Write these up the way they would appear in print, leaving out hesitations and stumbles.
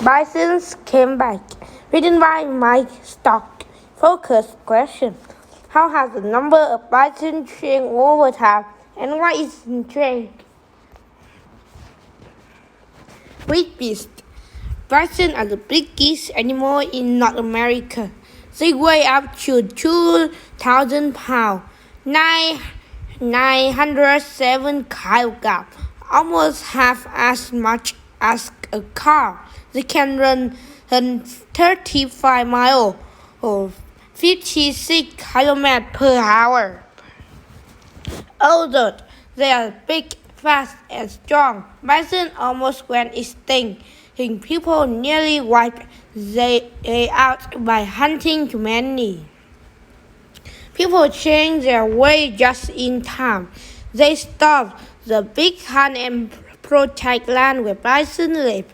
Bisons came back. Written by Mike Stock. Focus question. How has the number of bison changed over time and why is it changed? Great beast. Bison are the biggest animal in North America. They weigh up to 2,000 pounds, 907 kilograms, almost half as much as a car. They can run 35 miles or 56 kilometers per hour. Although they are big, fast, and strong, bison almost went extinct. People nearly wiped they out by hunting too many. People changed their way just in time. They stopped the big hunt and protect land where bison live.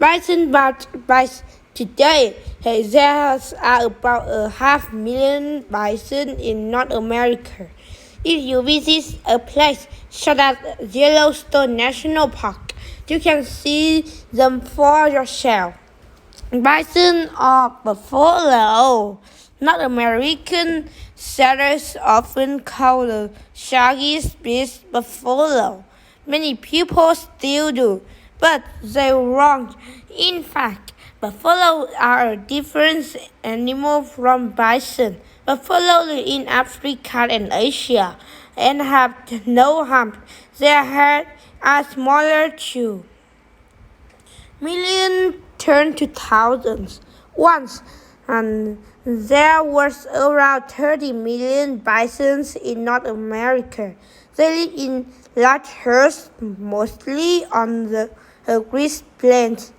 Bison today, there are about 500,000 bison in North America. If you visit a place such as Yellowstone National Park, you can see them for yourself. Bison or buffalo. North American settlers often call the shaggiest beast buffalo. Many people still do, but they're wrong. In fact, buffalo are a different animal from bison. Buffalo live in Africa and Asia and have no hump. Their heads are smaller too. Millions turned to thousands. Once, and there was around 30 million bisons in North America. They live in large herds, mostly on the Great Plains.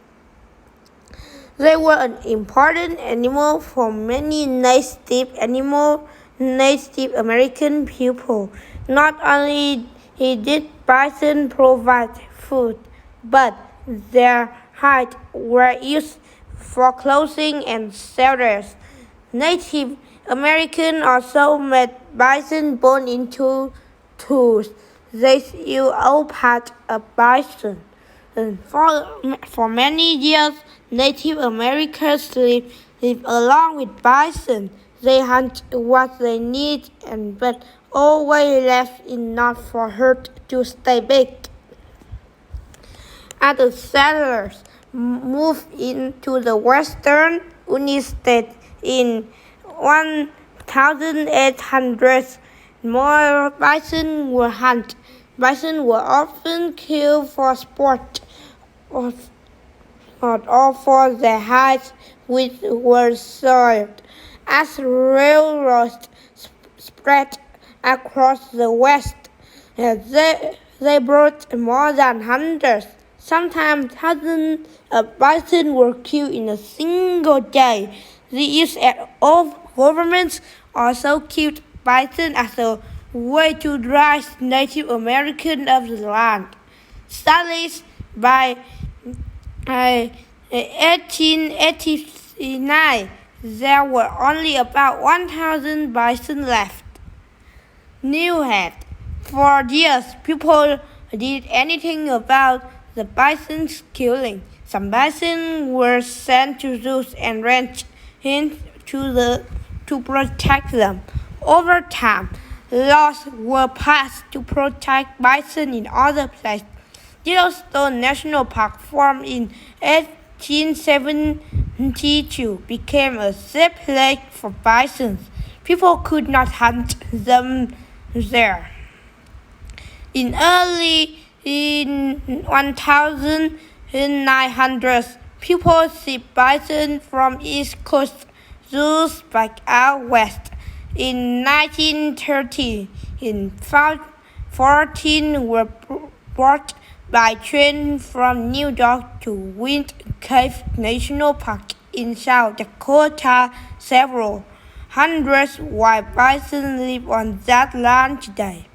They were an important animal for many Native American people. Not only did bison provide food, but their hides were used for clothing and shelters. Native Americans also made bison bone into tools. They use all parts of bison. And for many years, Native Americans live along with bison. They hunt what they need, but always left enough for herd to stay big. As the settlers moved into the western United States in 1800s, more bison were hunted. Bison were often killed for sport or for their hides, which were sold. As railroads spread across the West, they brought more than hundreds, sometimes thousands of bison were killed in a single day. The U.S. government also killed bison as a way to drive Native Americans off the land. Studies by 1889, there were only about 1,000 bison left. Newhead. For years, people did anything about the bison's killing. Some bison were sent to zoos and ranched to protect them. Over time, laws were passed to protect bison in other places. Yellowstone National Park, formed in 1872, became a safe place for bison. People could not hunt them there. In early 1900s, people shipped bison from East Coast zoos back out west. In 1930, 14 were brought by train from New York to Wind Cave National Park in South Dakota. Several hundred wild bison live on that land today.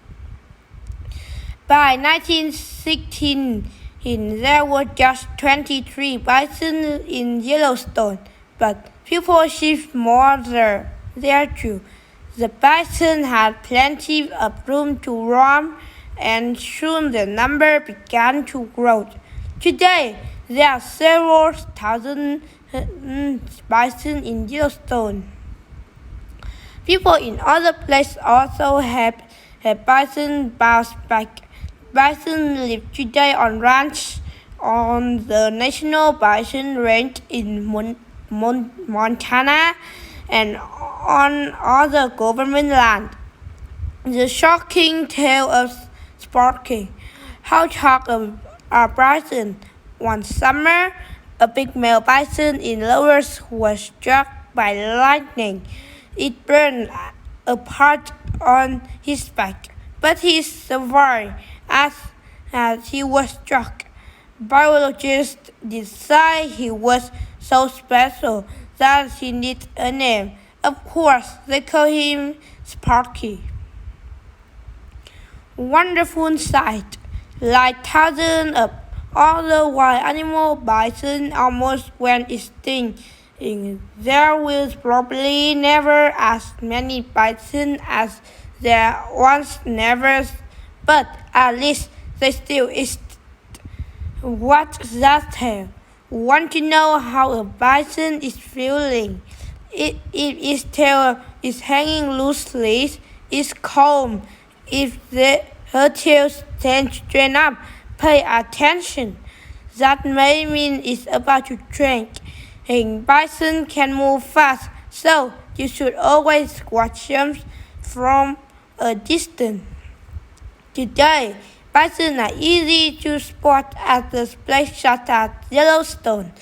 By 1916, there were just 23 bison in Yellowstone, but people shipped more there too. The bison had plenty of room to roam, and soon the number began to grow. Today, there are several thousand bison in Yellowstone. People in other places also have bison bounce back. Bison live today on ranches on the National Bison Range in Montana and on other government land. The shocking tale of Sparky. How talk of a bison. One summer, a big male bison in Lowers was struck by lightning. It burned a part on his back, but he survived as he was struck. Biologists decided he was so special that he needed a name. Of course, they called him Sparky. Wonderful sight, like thousands of other wild animals, bison almost went extinct. There will probably never as many bison as there once never, but at least they still exist. What's that tale? Want to know how a bison is feeling? If its tail is hanging loosely, it's calm. If her tail stands straight up, pay attention. That may mean it's about to drink. A bison can move fast, so you should always watch them from a distance. Today, bison are easy to spot at the place such as Yellowstone.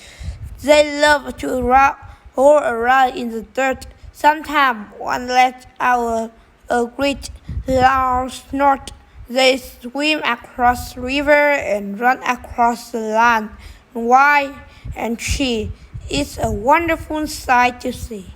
They love to roll around in the dirt. Sometimes one lets out a great loud snort. They swim across the river and run across the land, wild and free. It's a wonderful sight to see.